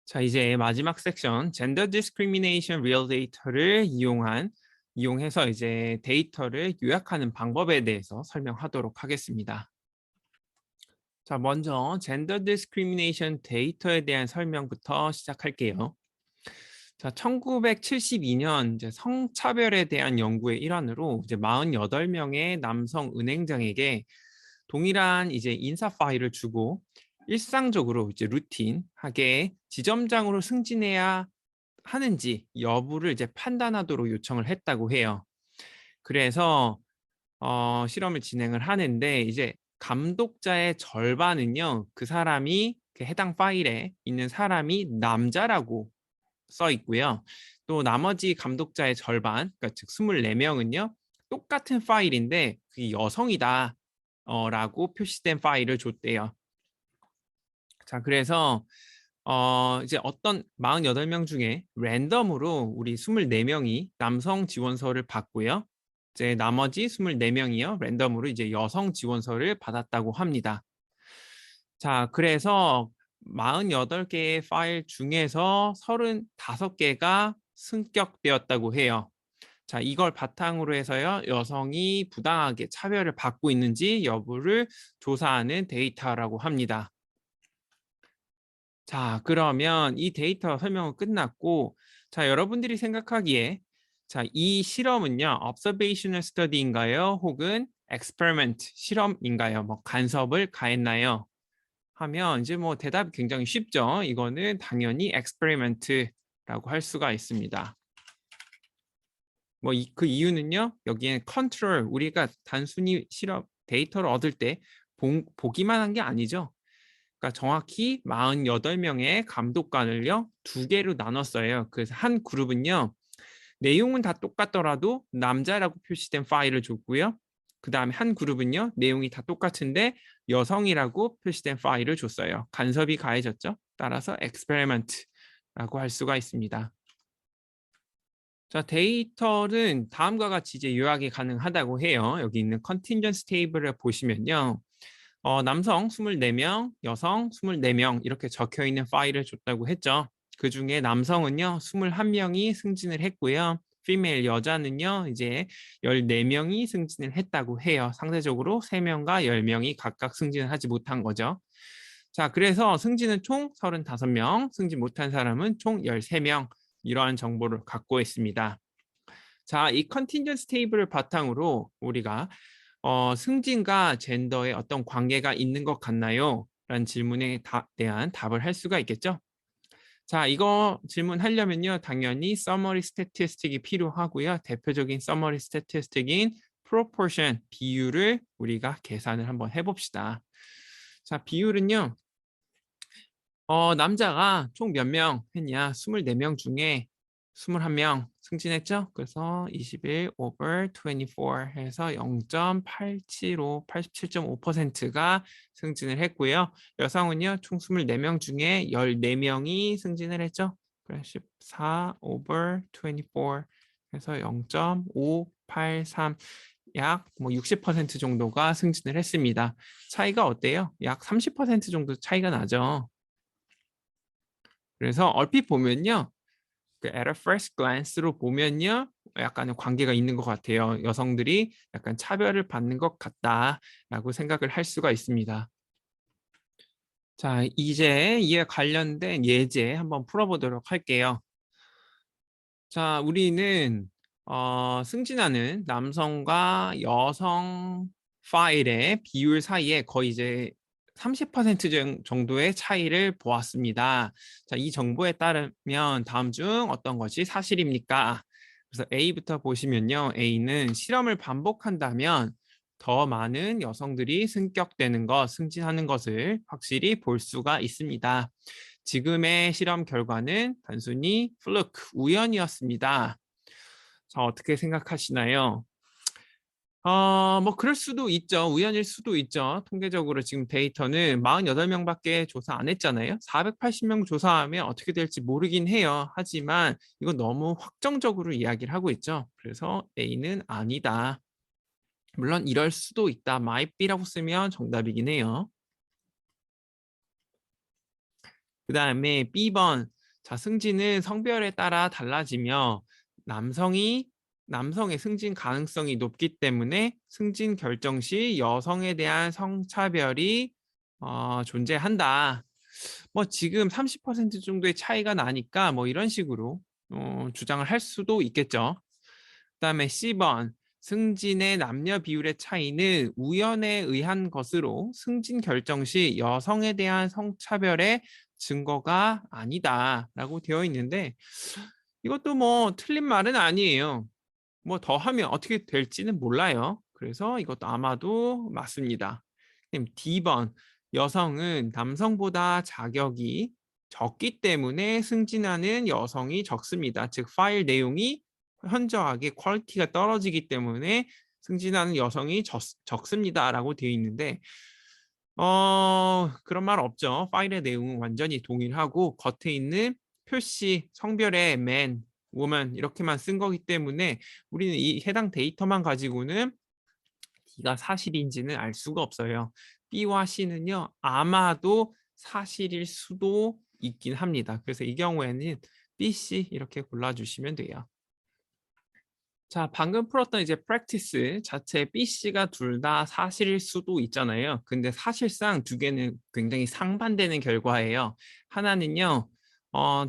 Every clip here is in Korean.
자, 이제 마지막 섹션 Gender Discrimination Real Data를 이용해서 이제 데이터를 요약하는 방법에 대해서 설명하도록 하겠습니다. 자, 먼저 Gender Discrimination 데이터에 대한 설명부터 시작할게요. 자, 1972년 이제 성차별에 대한 연구의 일환으로 이제 48명의 남성 은행장에게 동일한 이제 인사 파일을 주고 일상적으로 이제 루틴하게 지점장으로 승진해야 하는지 여부를 이제 판단하도록 요청을 했다고 해요. 그래서 실험을 진행을 하는데 이제 감독자의 절반은요, 그 사람이 그 해당 파일에 있는 사람이 남자라고 써 있고요. 또 나머지 감독자의 절반, 그러니까 즉 24명은요, 똑같은 파일인데 그게 여성이다 라고 표시된 파일을 줬대요. 자, 그래서 이제 어떤 48명 중에 랜덤으로 우리 24명이 남성 지원서를 받고요. 이제 나머지 24명이요. 랜덤으로 이제 여성 지원서를 받았다고 합니다. 자, 그래서 48개의 파일 중에서 35개가 승격되었다고 해요. 자, 이걸 바탕으로 해서요, 여성이 부당하게 차별을 받고 있는지 여부를 조사하는 데이터라고 합니다. 자, 그러면 이 데이터 설명은 끝났고, 자, 여러분들이 생각하기에, 자, 이 실험은요, observational study인가요? 혹은 experiment, 실험인가요? 뭐, 간섭을 가했나요? 하면 이제 뭐 대답이 굉장히 쉽죠. 이거는 당연히 experiment라고 할 수가 있습니다. 뭐 그 이유는요. 여기에 컨트롤, 우리가 단순히 실험 데이터를 얻을 때 보기만 한 게 아니죠. 그러니까 정확히 48명의 감독관을요, 2개로 나눴어요. 그래서 한 그룹은요, 내용은 다 똑같더라도 남자라고 표시된 파일을 줬고요. 그 다음에 한 그룹은요, 내용이 다 똑같은데 여성이라고 표시된 파일을 줬어요. 간섭이 가해졌죠. 따라서 experiment라고 할 수가 있습니다. 자, 데이터는 다음과 같이 이제 요약이 가능하다고 해요. 여기 있는 컨틴전스 테이블을 보시면요. 남성 24명, 여성 24명 이렇게 적혀 있는 파일을 줬다고 했죠. 그 중에 남성은요, 21명이 승진을 했고요. female 여자는요, 이제 14명이 승진을 했다고 해요. 상대적으로 3명과 10명이 각각 승진을 하지 못한 거죠. 자, 그래서 승진은 총 35명, 승진 못한 사람은 총 13명, 이러한 정보를 갖고 있습니다. 자, 이 컨틴전스 테이블을 바탕으로 우리가 승진과 젠더의 어떤 관계가 있는 것 같나요? 라는 질문에 대한 답을 할 수가 있겠죠. 자, 이거 질문하려면요, 당연히 summary statistic이 필요하고요. 대표적인 summary statistic인 proportion, 비율을 우리가 계산을 한번 해봅시다. 자, 비율은요, 남자가 총 몇 명 했냐? 24명 중에 21명 승진했죠? 그래서 21 over 24 해서 0.875, 87.5%가 승진을 했고요. 여성은요, 총 24명 중에 14명이 승진을 했죠? 그래서 14 over 24 해서 0.583, 약 뭐 60% 정도가 승진을 했습니다. 차이가 어때요? 약 30% 정도 차이가 나죠. 그래서 얼핏 보면요, 그 at a first glance로 보면요, 약간의 관계가 있는 것 같아요. 여성들이 약간 차별을 받는 것 같다라고 생각을 할 수가 있습니다. 자, 이제 이에 관련된 예제 한번 풀어보도록 할게요. 자, 우리는 승진하는 남성과 여성 파일의 비율 사이에 거의 이제 30% 정도의 차이를 보았습니다. 자, 이 정보에 따르면 다음 중 어떤 것이 사실입니까? 그래서 A부터 보시면요. A는 실험을 반복한다면 더 많은 여성들이 승격되는 것, 승진하는 것을 확실히 볼 수가 있습니다. 지금의 실험 결과는 단순히 플루크, 우연이었습니다. 자, 어떻게 생각하시나요? 뭐 그럴 수도 있죠. 우연일 수도 있죠. 통계적으로 지금 데이터는 48명밖에 조사 안 했잖아요. 480명 조사하면 어떻게 될지 모르긴 해요. 하지만 이건 너무 확정적으로 이야기를 하고 있죠. 그래서 A는 아니다. 물론 이럴 수도 있다. might be라고 쓰면 정답이긴 해요. 그 다음에 B번. 자, 승진은 성별에 따라 달라지며 남성의 승진 가능성이 높기 때문에 승진 결정 시 여성에 대한 성차별이 존재한다. 뭐 지금 30% 정도의 차이가 나니까 뭐 이런 식으로 주장을 할 수도 있겠죠. 그다음에 C번 승진의 남녀 비율의 차이는 우연에 의한 것으로 승진 결정 시 여성에 대한 성차별의 증거가 아니다라고 되어 있는데 이것도 뭐 틀린 말은 아니에요. 뭐 더 하면 어떻게 될지는 몰라요. 그래서 이것도 아마도 맞습니다. D번 여성은 남성보다 자격이 적기 때문에 승진하는 여성이 적습니다. 즉 파일 내용이 현저하게 퀄리티가 떨어지기 때문에 승진하는 여성이 적습니다라고 되어 있는데 그런 말 없죠. 파일의 내용은 완전히 동일하고 겉에 있는 표시 성별의 man, woman 이렇게만 쓴 거기 때문에 우리는 이 해당 데이터만 가지고는 D가 사실인지는 알 수가 없어요. B와 C는요, 아마도 사실일 수도 있긴 합니다. 그래서 이 경우에는 B, C 이렇게 골라주시면 돼요. 자, 방금 풀었던 이제 practice 자체 B, C가 둘 다 사실일 수도 있잖아요. 근데 사실상 두 개는 굉장히 상반되는 결과예요. 하나는요,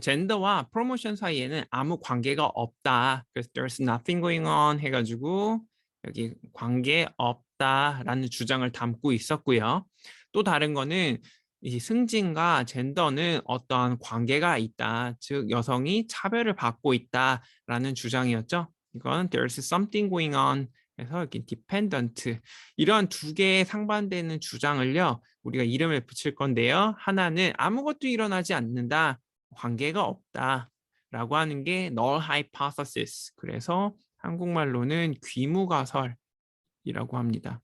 젠더와 프로모션 사이에는 아무 관계가 없다. 그래서 there's nothing going on 해가지고 여기 관계 없다라는 주장을 담고 있었고요. 또 다른 거는 이 승진과 젠더는 어떠한 관계가 있다. 즉 여성이 차별을 받고 있다라는 주장이었죠. 이건 there's something going on 해서 이렇게 dependent 이런 두 개의 상반되는 주장을요 우리가 이름을 붙일 건데요. 하나는 아무것도 일어나지 않는다. 관계가 없다. 라고 하는 게 null hypothesis. 그래서 한국말로는 귀무가설이라고 합니다.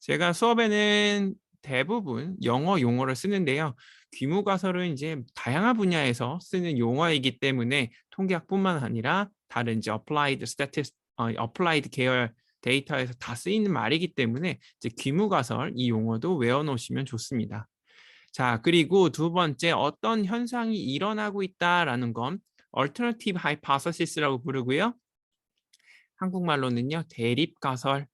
제가 수업에는 대부분 영어 용어를 쓰는데요. 귀무가설은 이제 다양한 분야에서 쓰는 용어이기 때문에 통계학뿐만 아니라 다른 이제 applied 계열 데이터에서 다 쓰이는 말이기 때문에 이제 귀무가설 이 용어도 외워놓으시면 좋습니다. 자, 그리고 두 번째 어떤 현상이 일어나고 있다라는 건 alternative hypothesis라고 부르고요. 한국말로는요 대립가설.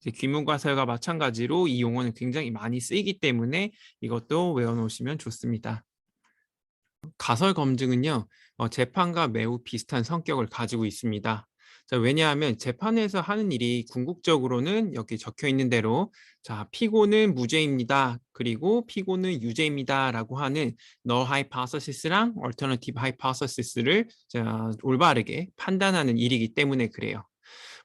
귀문가설과 마찬가지로 이 용어는 굉장히 많이 쓰이기 때문에 이것도 외워놓으시면 좋습니다. 가설 검증은요, 재판과 매우 비슷한 성격을 가지고 있습니다. 자, 왜냐하면 재판에서 하는 일이 궁극적으로는 여기 적혀 있는 대로 자, 피고는 무죄입니다. 그리고 피고는 유죄입니다라고 하는 null hypothesis랑 alternative hypothesis를 올바르게 판단하는 일이기 때문에 그래요.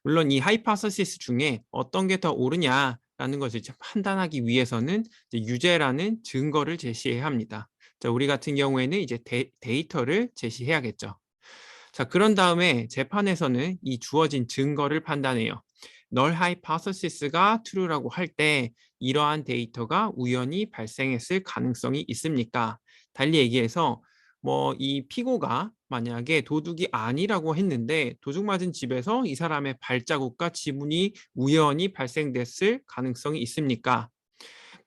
물론 이 하이파서시스 중에 어떤 게 더 옳으냐라는 것을 판단하기 위해서는 이제 유죄라는 증거를 제시해야 합니다. 자, 우리 같은 경우에는 이제 데이터를 제시해야겠죠. 자, 그런 다음에 재판에서는 이 주어진 증거를 판단해요. null hypothesis가 true라고 할 때 이러한 데이터가 우연히 발생했을 가능성이 있습니까? 달리 얘기해서 뭐 이 피고가 만약에 도둑이 아니라고 했는데 도둑 맞은 집에서 이 사람의 발자국과 지문이 우연히 발생됐을 가능성이 있습니까?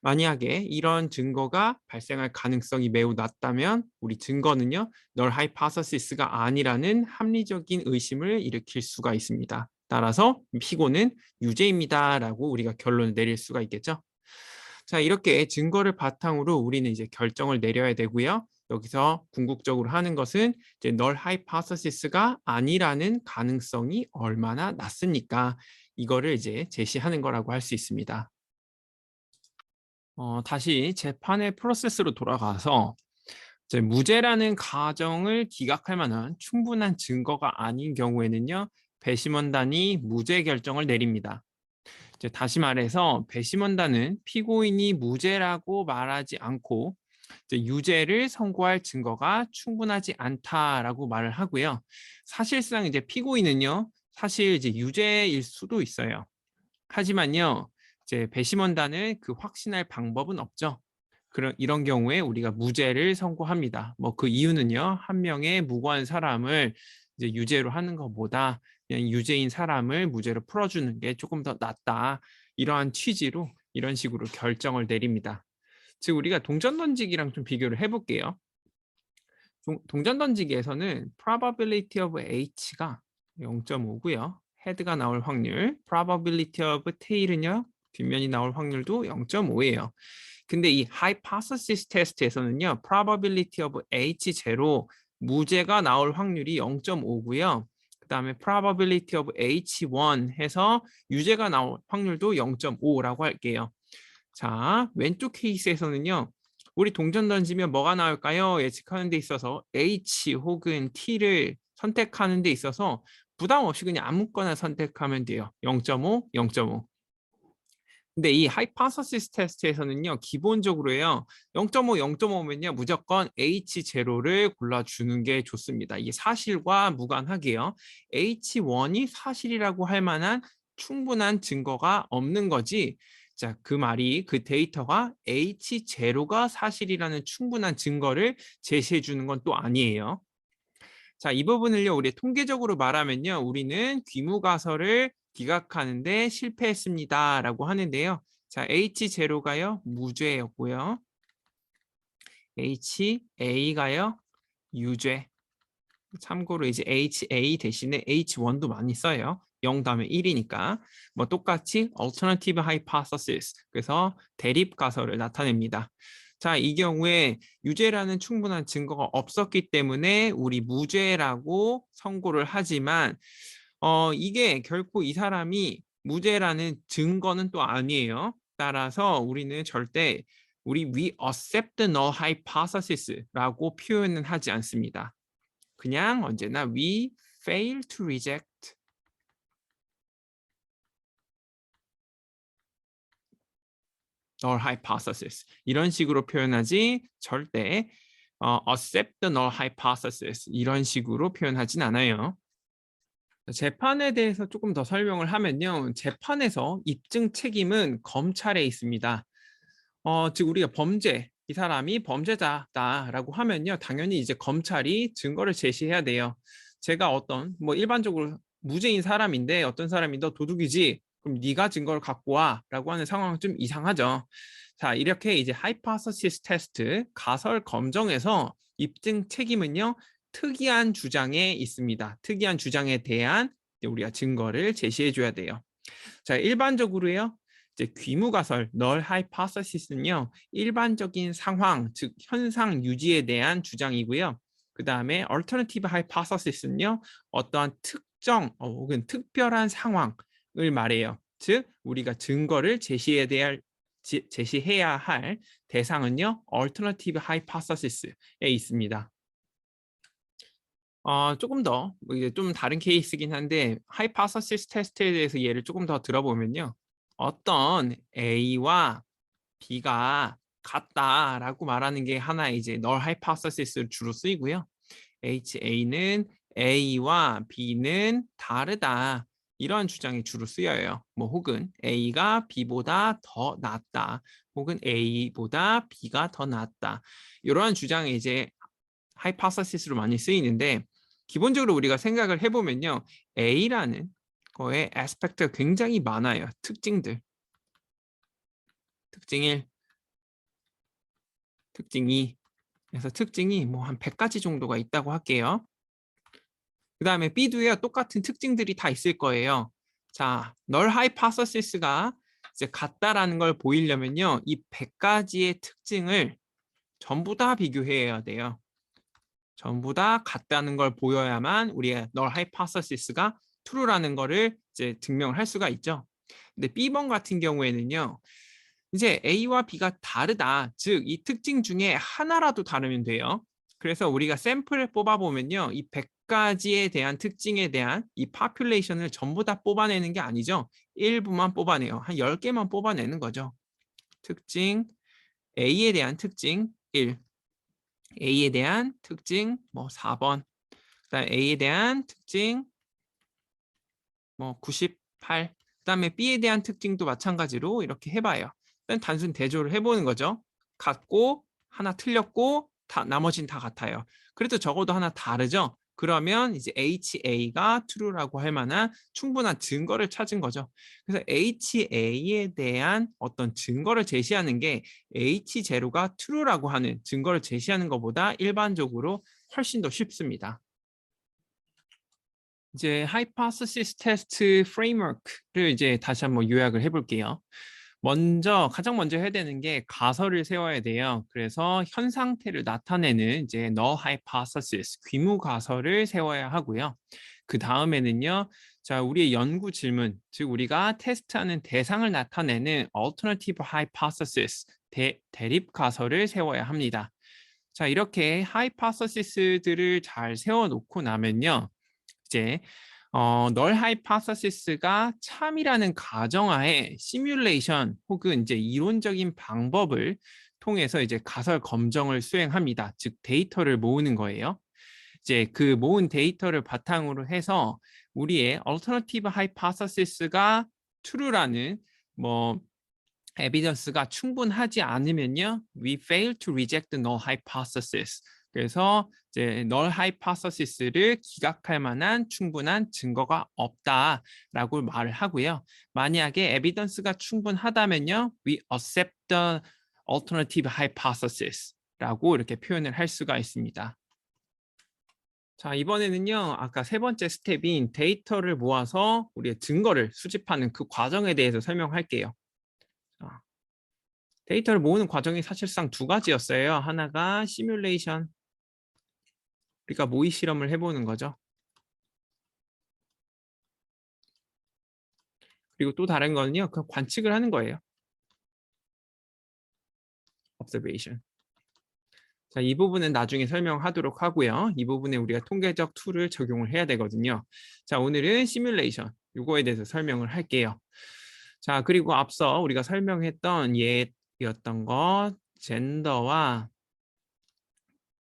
만약에 이런 증거가 발생할 가능성이 매우 낮다면 우리 증거는요, null hypothesis가 아니라는 합리적인 의심을 일으킬 수가 있습니다. 따라서 피고는 유죄입니다라고 우리가 결론을 내릴 수가 있겠죠. 자, 이렇게 증거를 바탕으로 우리는 이제 결정을 내려야 되고요. 여기서 궁극적으로 하는 것은 이제 null hypothesis가 아니라는 가능성이 얼마나 낮습니까? 이거를 이제 제시하는 거라고 할 수 있습니다. 다시 재판의 프로세스로 돌아가서 이제 무죄라는 가정을 기각할 만한 충분한 증거가 아닌 경우에는요, 배심원단이 무죄 결정을 내립니다. 이제 다시 말해서 배심원단은 피고인이 무죄라고 말하지 않고 이제 유죄를 선고할 증거가 충분하지 않다라고 말을 하고요. 사실상 이제 피고인은요, 사실 이제 유죄일 수도 있어요. 하지만요, 이제 배심원단은 그 확신할 방법은 없죠. 이런 경우에 우리가 무죄를 선고합니다. 뭐 그 이유는요, 한 명의 무고한 사람을 이제 유죄로 하는 것보다 그냥 유죄인 사람을 무죄로 풀어주는 게 조금 더 낫다. 이러한 취지로 이런 식으로 결정을 내립니다. 즉 우리가 동전 던지기랑 좀 비교를 해볼게요. 동전 던지기에서는 probability of H가 0.5고요. 헤드가 나올 확률, probability of tail은요. 뒷면이 나올 확률도 0.5예요. 근데 이 hypothesis test에서는요. probability of H0 무죄가 나올 확률이 0.5고요. 그 다음에 probability of H1 해서 유죄가 나올 확률도 0.5라고 할게요. 자, 왼쪽 케이스에서는요. 우리 동전 던지면 뭐가 나올까요? 예측하는 데 있어서 H 혹은 T를 선택하는 데 있어서 부담 없이 그냥 아무거나 선택하면 돼요. 0.5, 0.5. 근데 이 하이파서시스 테스트에서는요. 기본적으로요. 0.5, 0.5면요. 무조건 H0를 골라주는 게 좋습니다. 이게 사실과 무관하게요. H1이 사실이라고 할 만한 충분한 증거가 없는 거지. 자, 그 말이 그 데이터가 H0가 사실이라는 충분한 증거를 제시해 주는 건 또 아니에요. 자, 이 부분을요, 우리 통계적으로 말하면요, 우리는 귀무가설을 기각하는데 실패했습니다라고 하는데요. 자, H0가요, 무죄였고요. HA가요, 유죄. 참고로 이제 HA 대신에 H1도 많이 써요. 0 다음에 1이니까. 뭐 똑같이 alternative hypothesis. 그래서 대립 가설을 나타냅니다. 자, 이 경우에 유죄라는 충분한 증거가 없었기 때문에 우리 무죄라고 선고를 하지만 이게 결코 이 사람이 무죄라는 증거는 또 아니에요. 따라서 우리는 절대 우리 we accept the null hypothesis라고 표현은 하지 않습니다. 그냥 언제나 we fail to reject null hypothesis 이런 식으로 표현하지 절대 accept the null hypothesis 이런 식으로 표현하진 않아요. 재판에 대해서 조금 더 설명을 하면요. 재판에서 입증 책임은 검찰에 있습니다. 즉 우리가 범죄, 이 사람이 범죄자다라고 하면요. 당연히 이제 검찰이 증거를 제시해야 돼요. 제가 뭐 일반적으로 무죄인 사람인데 어떤 사람이 너 도둑이지? 그럼 네가 증거를 갖고 와라고 하는 상황은 좀 이상하죠. 자, 이렇게 이제 하이퍼서시스 테스트, 가설 검정에서 입증 책임은요. 특이한 주장에 있습니다. 특이한 주장에 대한 우리가 증거를 제시해 줘야 돼요. 자, 일반적으로요. 이제 귀무가설, 널 하이파서시스는요. 일반적인 상황, 즉 현상 유지에 대한 주장이고요. 그 다음에 얼터너티브 하이파서시스는요. 어떠한 특정 혹은 특별한 상황을 말해요. 즉 우리가 증거를 제시해야 할 대상은요. 얼터너티브 하이파서시스에 있습니다. 조금 더 이게 좀 다른 케이스긴 한데 하이파서시스 테스트에 대해서 예를 조금 더 들어보면요. 어떤 A와 B가 같다라고 말하는 게 하나의 이제 널 하이파서시스로 주로 쓰이고요. HA는 A와 B는 다르다. 이런 주장이 주로 쓰여요. 뭐 혹은 A가 B보다 더 낫다. 혹은 A보다 B가 더 낫다. 이러한 주장이 이제 하이파서시스로 많이 쓰이는데 기본적으로 우리가 생각을 해보면요. A라는 거에 애스펙트가 굉장히 많아요. 특징들. 특징 1, 특징 2. 그래서 특징이 뭐 한 100가지 정도가 있다고 할게요. 그 다음에 B도요. 똑같은 특징들이 다 있을 거예요. 자, 널 하이파서시스가 이제 같다라는 걸 보이려면요. 이 100가지의 특징을 전부 다 비교해야 돼요. 전부 다 같다는 걸 보여야만 우리의 널 하이파서시스가 true라는 거를 이제 증명을 할 수가 있죠. 근데 B번 같은 경우에는요. 이제 A와 B가 다르다. 즉, 이 특징 중에 하나라도 다르면 돼요. 그래서 우리가 샘플을 뽑아보면요. 이 100가지에 대한 특징에 대한 이 파퓰레이션을 전부 다 뽑아내는 게 아니죠. 일부만 뽑아내요. 한 10개만 뽑아내는 거죠. 특징, A에 대한 특징 1. A에 대한 특징 뭐 4번. 그다음에 A에 대한 특징 뭐 98. 그다음에 B에 대한 특징도 마찬가지로 이렇게 해봐요. 일단 단순 대조를 해보는 거죠. 같고 하나 틀렸고 나머지는 다 같아요. 그래도 적어도 하나 다르죠. 그러면 이제 HA가 true라고 할 만한 충분한 증거를 찾은 거죠. 그래서 HA에 대한 어떤 증거를 제시하는 게 H0가 true라고 하는 증거를 제시하는 것보다 일반적으로 훨씬 더 쉽습니다. 이제 하이포테시스 테스트 프레임워크를 이제 다시 한번 요약을 해볼게요. 가장 먼저 해야 되는 게 가설을 세워야 돼요. 그래서 현 상태를 나타내는 이제 null hypothesis, 귀무 가설을 세워야 하고요. 그 다음에는요, 자, 우리의 연구 질문, 즉 우리가 테스트하는 대상을 나타내는 alternative hypothesis, 대립 가설을 세워야 합니다. 자, 이렇게 하이포테시스들을 잘 세워놓고 나면요, 이제 널 하이포테시스가 참이라는 가정하에 시뮬레이션 혹은 이제 이론적인 방법을 통해서 이제 가설 검정을 수행합니다. 즉 데이터를 모으는 거예요. 이제 그 모은 데이터를 바탕으로 해서 우리의 alternative hypothesis가 true라는 뭐 에비던스가 충분하지 않으면요, we fail to reject the null hypothesis. 그래서 이제 null hypothesis를 기각할 만한 충분한 증거가 없다라고 말을 하고요. 만약에 에비던스가 충분하다면요, we accept the alternative hypothesis라고 이렇게 표현을 할 수가 있습니다. 자, 이번에는요, 아까 세 번째 스텝인 데이터를 모아서 우리의 증거를 수집하는 그 과정에 대해서 설명할게요. 자, 데이터를 모으는 과정이 사실상 두 가지였어요. 하나가 시뮬레이션, 우리가 모의 실험을 해보는 거죠. 그리고 또 다른 거는요, 그 관측을 하는 거예요. observation. 자, 이 부분은 나중에 설명하도록 하고요. 이 부분에 우리가 통계적 툴을 적용을 해야 되거든요. 자, 오늘은 시뮬레이션, 이거에 대해서 설명을 할게요. 자, 그리고 앞서 우리가 설명했던 예였던 것, 젠더와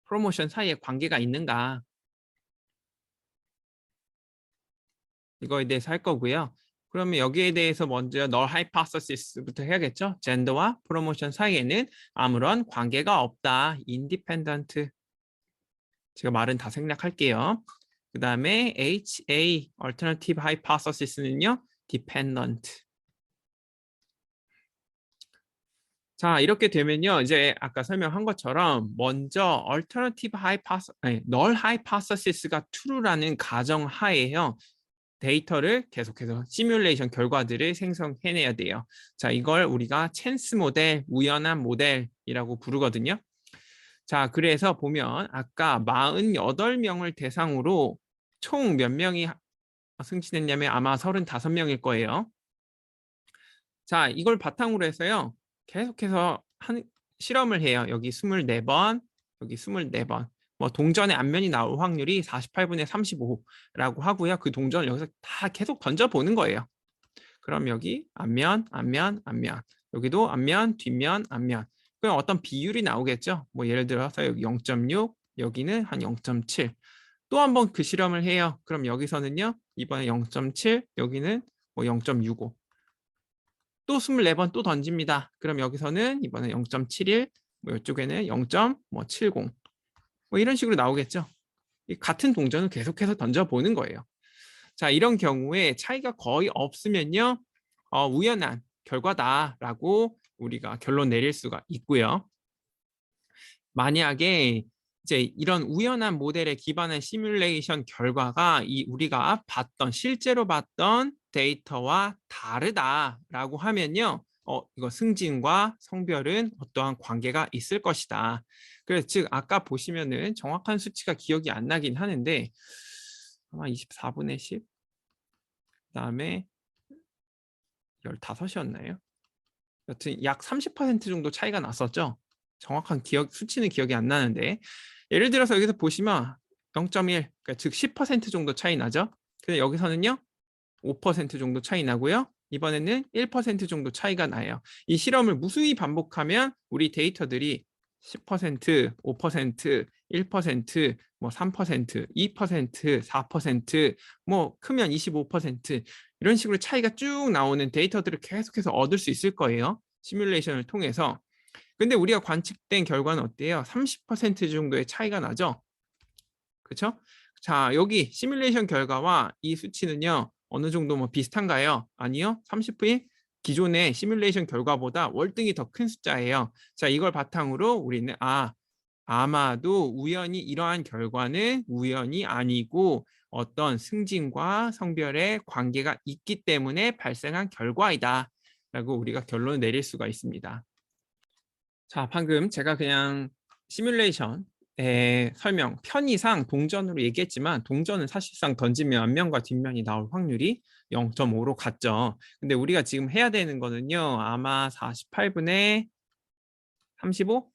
프로모션 사이에 관계가 있는가, 이거에 대해서 할 거고요. 그러면 여기에 대해서 먼저 null hypothesis부터 해야겠죠? 젠더와 프로모션 사이에는 아무런 관계가 없다. independent. 제가 말은 다 생략할게요. 그 다음에 HA, alternative hypothesis는요, dependent. 자, 이렇게 되면요, 이제 아까 설명한 것처럼 먼저 alternative hypothesis, null hypothesis가 true라는 가정 하에요. 데이터를 계속해서 시뮬레이션 결과들을 생성해내야 돼요. 자, 이걸 우리가 찬스 모델, 우연한 모델이라고 부르거든요. 자, 그래서 보면 아까 48명을 대상으로 총 몇 명이 승진했냐면 아마 35명일 거예요. 자, 이걸 바탕으로 해서요, 계속해서 실험을 해요. 여기 24번, 여기 24번. 뭐 동전의 앞면이 나올 확률이 48분의 35라고 하고요. 그 동전을 여기서 다 계속 던져보는 거예요. 그럼 여기 앞면, 앞면, 앞면. 여기도 앞면, 뒷면, 앞면. 그럼 어떤 비율이 나오겠죠. 뭐 예를 들어서 여기 0.6, 여기는 한 0.7. 또 한 번 그 실험을 해요. 그럼 여기서는요, 이번에 0.7, 여기는 뭐 0.65. 또 24번 또 던집니다. 그럼 여기서는 이번에 0.71, 뭐 이쪽에는 0.70. 뭐 이런 식으로 나오겠죠. 같은 동전을 계속해서 던져보는 거예요. 자, 이런 경우에 차이가 거의 없으면요, 우연한 결과다라고 우리가 결론 내릴 수가 있고요. 만약에 이제 이런 우연한 모델에 기반한 시뮬레이션 결과가 우리가 실제로 봤던 데이터와 다르다라고 하면요, 이거 승진과 성별은 어떠한 관계가 있을 것이다. 그래서 즉 아까 보시면은 정확한 수치가 기억이 안 나긴 하는데 아마 24분의 10, 그다음에 15이었나요? 여튼 약 30% 정도 차이가 났었죠. 정확한 수치는 기억이 안 나는데 예를 들어서 여기서 보시면 0.1, 그러니까 즉 10% 정도 차이 나죠. 근데 여기서는요 5% 정도 차이 나고요. 이번에는 1% 정도 차이가 나요. 이 실험을 무수히 반복하면 우리 데이터들이 10%, 5%, 1%, 뭐 3%, 2%, 4%, 뭐 크면 25% 이런 식으로 차이가 쭉 나오는 데이터들을 계속해서 얻을 수 있을 거예요. 시뮬레이션을 통해서. 근데 우리가 관측된 결과는 어때요? 30% 정도의 차이가 나죠? 그렇죠? 자, 여기 시뮬레이션 결과와 이 수치는요. 어느 정도 뭐 비슷한가요? 아니요. 30V 기존의 시뮬레이션 결과보다 월등히 더 큰 숫자예요. 자, 이걸 바탕으로 우리는 아마도 우연히 이러한 결과는 우연이 아니고 어떤 승진과 성별의 관계가 있기 때문에 발생한 결과이다 라고 우리가 결론을 내릴 수가 있습니다. 자, 방금 제가 그냥 시뮬레이션의 설명 편의상 동전으로 얘기했지만 동전은 사실상 던지면 앞면과 뒷면이 나올 확률이 0.5로 같죠. 근데 우리가 지금 해야 되는 거는요. 아마 48분의 35?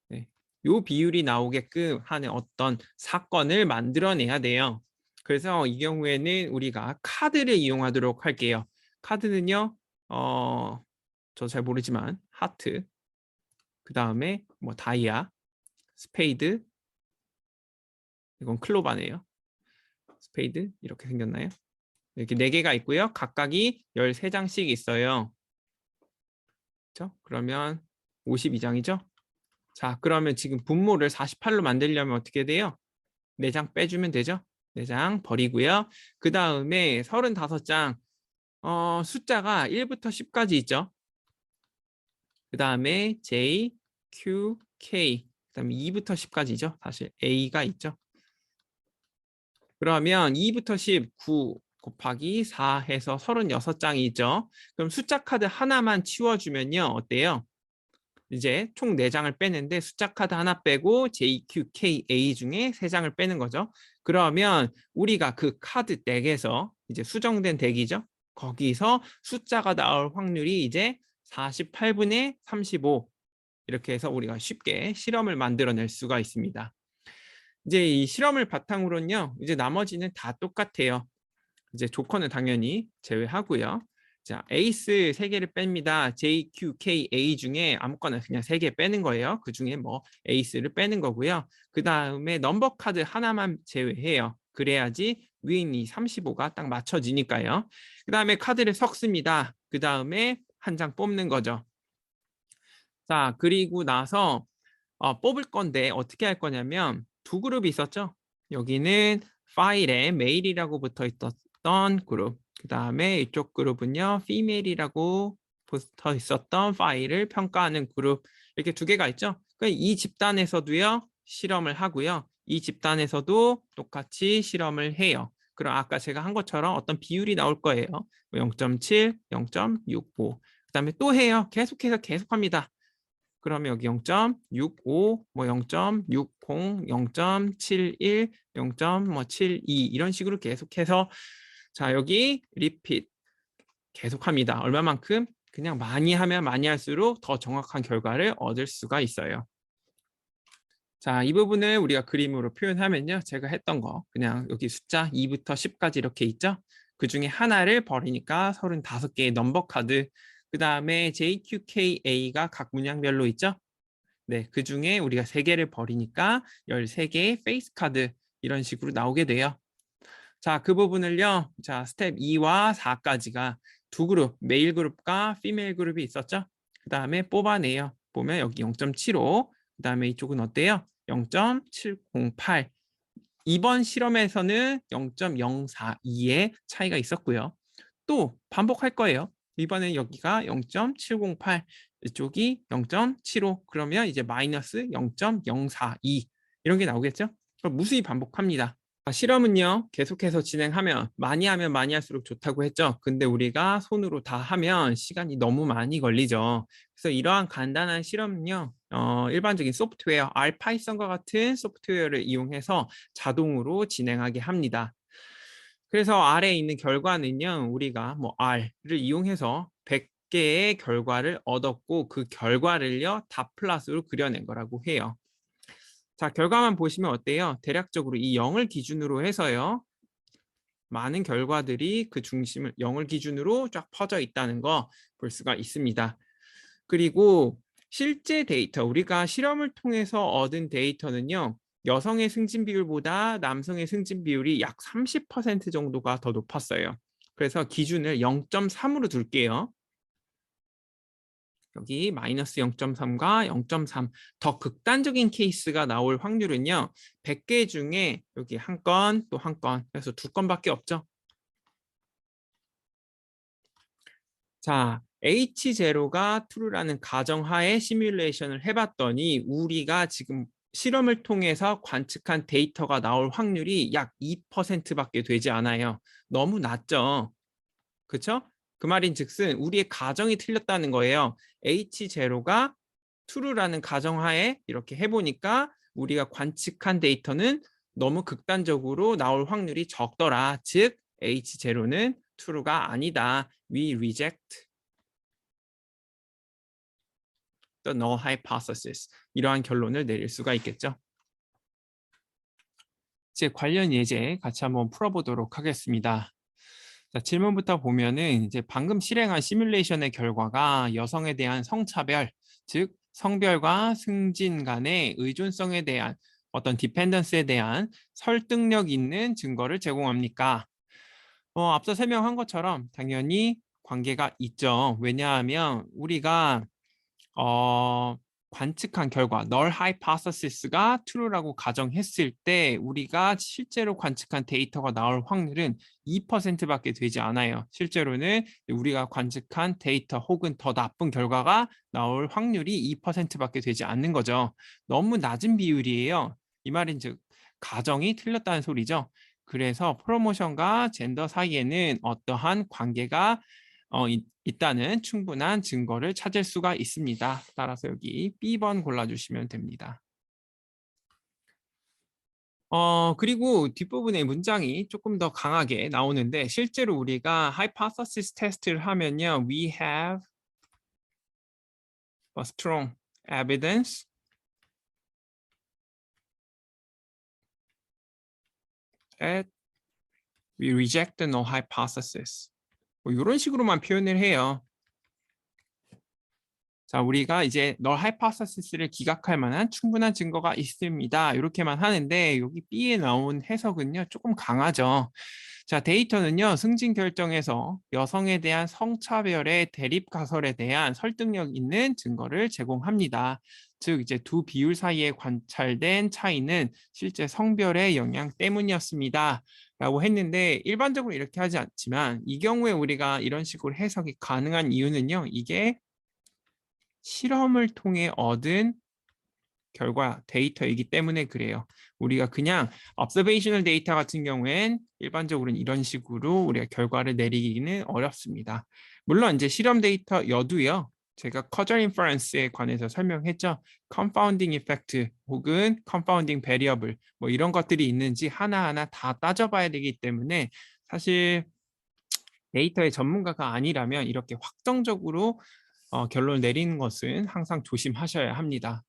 네. 요 비율이 나오게끔 하는 어떤 사건을 만들어내야 돼요. 그래서 이 경우에는 우리가 카드를 이용하도록 할게요. 카드는요. 저 잘 모르지만 하트, 그 다음에 뭐 다이아, 스페이드, 이건 클로바네요. 스페이드 이렇게 생겼나요? 이렇게 4개가 있고요. 각각이 13장씩 있어요. 그렇죠? 그러면 52장이죠? 자, 그러면 지금 분모를 48로 만들려면 어떻게 돼요? 4장 빼주면 되죠? 4장 버리고요. 그 다음에 35장 숫자가 1부터 10까지 있죠? 그 다음에 J, Q, K, 그 다음에 2부터 10까지죠? 사실 A가 있죠? 그러면 2부터 10, 9 곱하기 4 해서 36장이 있죠? 그럼 숫자 카드 하나만 치워주면요. 어때요? 이제 총 4장을 빼는데 숫자 카드 하나 빼고 JQKA 중에 3장을 빼는 거죠. 그러면 우리가 그 카드 덱에서 이제 수정된 덱이죠. 거기서 숫자가 나올 확률이 이제 48분의 35 이렇게 해서 우리가 쉽게 실험을 만들어낼 수가 있습니다. 이제 이 실험을 바탕으로는요. 이제 나머지는 다 똑같아요. 이제 조건은 당연히 제외하고요. 자, 에이스 3개를 뺍니다. J, Q, K, A 중에 아무거나 그냥 3개 빼는 거예요. 그 중에 뭐 에이스를 빼는 거고요. 그 다음에 넘버 카드 하나만 제외해요. 그래야지 윈이 35가 딱 맞춰지니까요. 그 다음에 카드를 섞습니다. 그 다음에 한 장 뽑는 거죠. 자, 그리고 나서 뽑을 건데 어떻게 할 거냐면 두 그룹이 있었죠. 여기는 파일에 메일이라고 붙어 있었던 그룹. 그 다음에 이쪽 그룹은요. 피메일이라고 붙어 있었던 파일을 평가하는 그룹. 이렇게 2개가 있죠. 그러니까 이 집단에서도요. 실험을 하고요. 이 집단에서도 똑같이 실험을 해요. 그럼 아까 제가 한 것처럼 어떤 비율이 나올 거예요. 0.7, 0.65. 그 다음에 또 해요. 계속해서 계속합니다. 그러면 여기 0.65, 뭐 0.60, 0.71, 0.72 이런 식으로 계속해서 자 여기 리핏 계속합니다. 얼마만큼? 그냥 많이 하면 많이 할수록 더 정확한 결과를 얻을 수가 있어요. 자, 이 부분을 우리가 그림으로 표현하면요. 제가 했던 거 그냥 여기 숫자 2부터 10까지 이렇게 있죠. 그 중에 하나를 버리니까 35개의 넘버 카드 그 다음에 JQKA가 각 문양별로 있죠. 네, 그 중에 우리가 3개를 버리니까 13개의 페이스 카드 이런 식으로 나오게 돼요. 자, 그 부분을요. 자, 스텝 2와 4까지가 두 그룹, 메일 그룹과 피메일 그룹이 있었죠. 그 다음에 뽑아내요. 보면 여기 0.75, 그 다음에 이쪽은 어때요? 0.708. 이번 실험에서는 0.042의 차이가 있었고요. 또 반복할 거예요. 이번에 여기가 0.708, 이쪽이 0.75 그러면 이제 마이너스 0.042 이런 게 나오겠죠? 그럼 무수히 반복합니다. 실험은요 계속해서 진행하면 많이 하면 많이 할수록 좋다고 했죠. 근데 우리가 손으로 다 하면 시간이 너무 많이 걸리죠. 그래서 이러한 간단한 실험은요 일반적인 소프트웨어 알파이썬과 같은 소프트웨어를 이용해서 자동으로 진행하게 합니다. 그래서 아래에 있는 결과는요 우리가 뭐 R을 이용해서 100개의 결과를 얻었고 그 결과를요 닷플롯으로 그려낸 거라고 해요. 자, 결과만 보시면 어때요? 대략적으로 이 0을 기준으로 해서요. 많은 결과들이 그 중심을 0을 기준으로 쫙 퍼져 있다는 거 볼 수가 있습니다. 그리고 실제 데이터, 우리가 실험을 통해서 얻은 데이터는요. 여성의 승진 비율보다 남성의 승진 비율이 약 30% 정도가 더 높았어요. 그래서 기준을 0.3으로 둘게요. 여기 마이너스 0.3과 0.3 더 극단적인 케이스가 나올 확률은요. 100개 중에 여기 한 건 또 한 건 그래서 두 건밖에 없죠. 자, H0가 true라는 가정하에 시뮬레이션을 해봤더니 우리가 지금 실험을 통해서 관측한 데이터가 나올 확률이 약 2%밖에 되지 않아요. 너무 낮죠. 그렇죠? 그 말인즉슨 우리의 가정이 틀렸다는 거예요. H0가 true라는 가정하에 이렇게 해보니까 우리가 관측한 데이터는 너무 극단적으로 나올 확률이 적더라. 즉 H0는 true가 아니다. We reject the null hypothesis. 이러한 결론을 내릴 수가 있겠죠. 이제 관련 예제 같이 한번 풀어보도록 하겠습니다. 자, 질문부터 보면은 이제 방금 실행한 시뮬레이션의 결과가 여성에 대한 성차별, 즉 성별과 승진 간의 의존성에 대한 어떤 디펜던스에 대한 설득력 있는 증거를 제공합니까? 앞서 설명한 것처럼 당연히 관계가 있죠. 왜냐하면 우리가 관측한 결과 null hypothesis가 true라고 가정했을 때 우리가 실제로 관측한 데이터가 나올 확률은 2%밖에 되지 않아요. 실제로는 우리가 관측한 데이터 혹은 더 나쁜 결과가 나올 확률이 2%밖에 되지 않는 거죠. 너무 낮은 비율이에요. 이 말인 즉 가정이 틀렸다는 소리죠. 그래서 프로모션과 젠더 사이에는 어떠한 관계가 있다는 충분한 증거를 찾을 수가 있습니다. 따라서 여기 B번 골라주시면 됩니다. 그리고 뒷부분의 문장이 조금 더 강하게 나오는데 실제로 우리가 hypothesis 테스트를 하면요. We have a strong evidence that we reject the null hypothesis. 뭐 이런 식으로만 표현을 해요. 자, 우리가 이제 null hypothesis를 기각할 만한 충분한 증거가 있습니다. 이렇게만 하는데 여기 B에 나온 해석은요. 조금 강하죠. 자, 데이터는요. 승진 결정에서 여성에 대한 성차별의 대립 가설에 대한 설득력 있는 증거를 제공합니다. 즉 이제 두 비율 사이에 관찰된 차이는 실제 성별의 영향 때문이었습니다. 라고 했는데 일반적으로 이렇게 하지 않지만 이 경우에 우리가 이런 식으로 해석이 가능한 이유는요. 이게 실험을 통해 얻은 결과 데이터이기 때문에 그래요. 우리가 그냥 observational 데이터 같은 경우엔 일반적으로는 이런 식으로 우리가 결과를 내리기는 어렵습니다. 물론 이제 실험 데이터 여도요. 제가 causal inference에 관해서 설명했죠. confounding effect 혹은 confounding variable 뭐 이런 것들이 있는지 하나하나 다 따져봐야 되기 때문에 사실 데이터의 전문가가 아니라면 이렇게 확정적으로 결론을 내리는 것은 항상 조심하셔야 합니다.